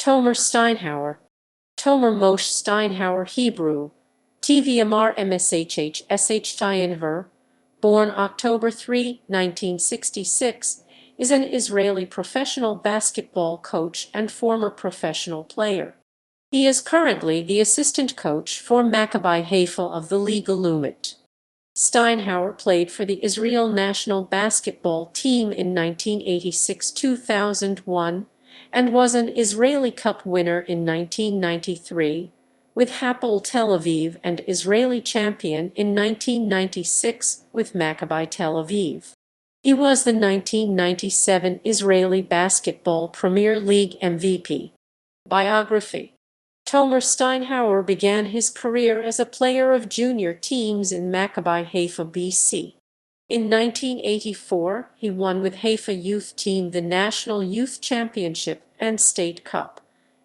Tomer Steinhauer, Tomer Moshe Steinhauer Hebrew, TVMR MSHH SH Steinhauer, born October 3, 1966, is an Israeli professional basketball coach and former professional player. He is currently the assistant coach for Maccabi Haifa of the Liga Leumit. Steinhauer played for the Israel national basketball team in 1986-2001 and was an Israeli Cup winner in 1993 with Hapoel Tel Aviv and Israeli champion in 1996 with Maccabi Tel Aviv. He was the 1997 Israeli Basketball Premier League MVP. Biography. Tomer Steinhauer began his career as a player of junior teams in Maccabi Haifa, BC. In 1984, he won with Haifa youth team the National Youth Championship and State Cup,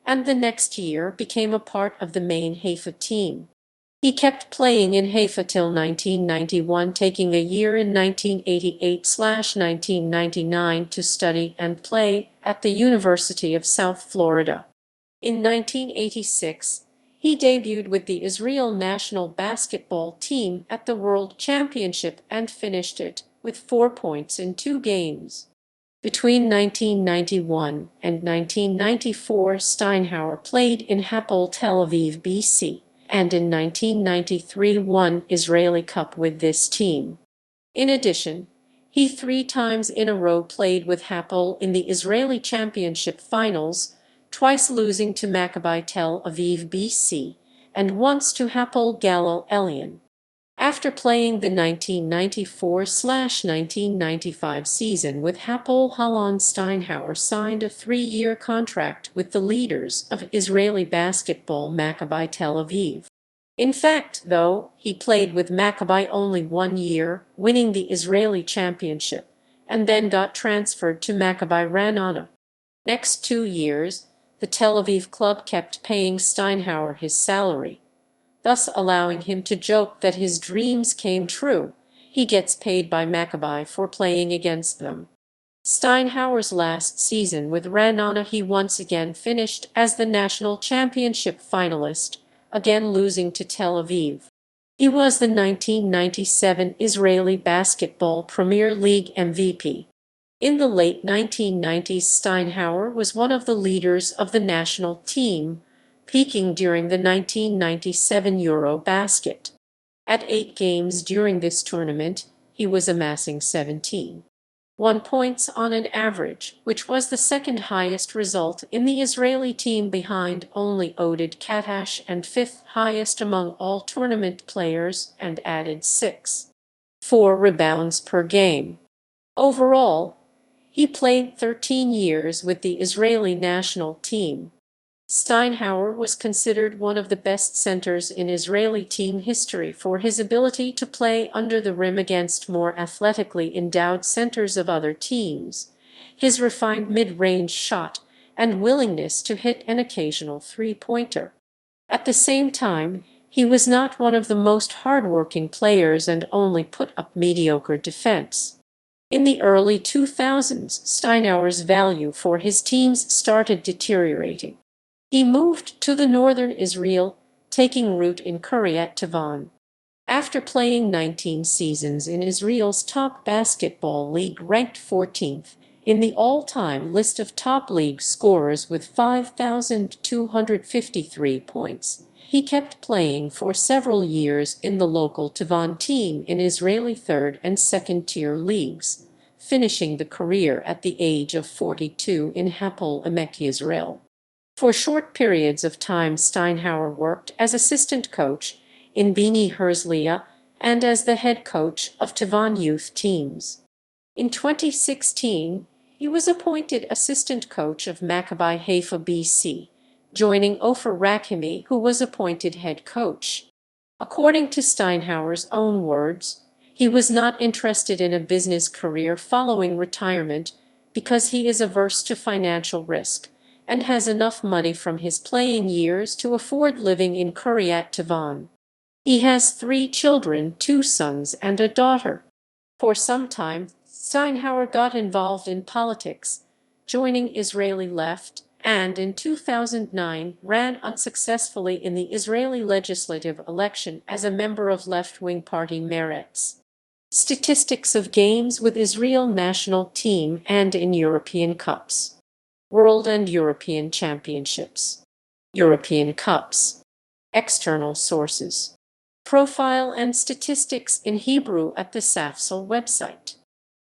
and the next year became a part of the main Haifa team. He kept playing in Haifa till 1991, taking a year in 1988/1999 to study and play at the University of South Florida. In 1986, he debuted with the Israel national basketball team at the World Championship and finished it with 4 points in 2 games. Between 1991 and 1994, Steinhauer played in Hapoel Tel Aviv, BC, and in 1993 won Israeli Cup with this team. In addition, he 3 times in a row played with Hapoel in the Israeli Championship finals, twice losing to Maccabi Tel Aviv, BC, and once to Hapoel Galil Elyon. After playing the 1994/1995 season with Hapoel Holon, Steinhauer signed a 3-year contract with the leaders of Israeli basketball Maccabi Tel Aviv. In fact, though, he played with Maccabi only 1 year, winning the Israeli championship, and then got transferred to Maccabi Ra'anana. Next 2 years, the Tel Aviv club kept paying Steinhauer his salary, thus allowing him to joke that his dreams came true. He gets paid by Maccabi for playing against them. Steinhauer's last season with Ra'anana, he once again finished as the national championship finalist, again losing to Tel Aviv. He was the 1997 Israeli Basketball Premier League MVP. In the late 1990s, Steinhauer was one of the leaders of the national team, peaking during the 1997 Eurobasket. At 8 games during this tournament, he was amassing 17.1 points on an average, which was the second highest result in the Israeli team behind only Oded Katash and 5th highest among all tournament players, and added 6.4 rebounds per game. Overall, he played 13 years with the Israeli national team. Steinhauer was considered one of the best centers in Israeli team history for his ability to play under the rim against more athletically endowed centers of other teams, his refined mid-range shot, and willingness to hit an occasional three-pointer. At the same time, he was not one of the most hard-working players and only put up mediocre defense. In the early 2000s, Steinhauer's value for his teams started deteriorating. He moved to the northern Israel, taking root in Kiryat Tavan. After playing 19 seasons in Israel's top basketball league, ranked 14th in the all-time list of top league scorers with 5,253 points, he kept playing for several years in the local Tavan team in Israeli third and second-tier leagues, finishing the career at the age of 42 in Hapoel Emek Yisrael. For short periods of time, Steinhauer worked as assistant coach in Bini Herzliya and as the head coach of Tavan youth teams. In 2016, he was appointed assistant coach of Maccabi Haifa, BC, joining Ofer Rakhimi, who was appointed head coach. According to Steinhauer's own words, he was not interested in a business career following retirement because he is averse to financial risk and has enough money from his playing years to afford living in Kiryat Tavan. He has 3 children, 2 sons and a daughter. For some time, Steinhauer got involved in politics, joining Israeli Left and in 2009 ran unsuccessfully in the Israeli legislative election as a member of left-wing party Meretz. Statistics of games with Israel national team and in European Cups. World and European Championships. European Cups. External sources. Profile and statistics in Hebrew at the SAFSL website.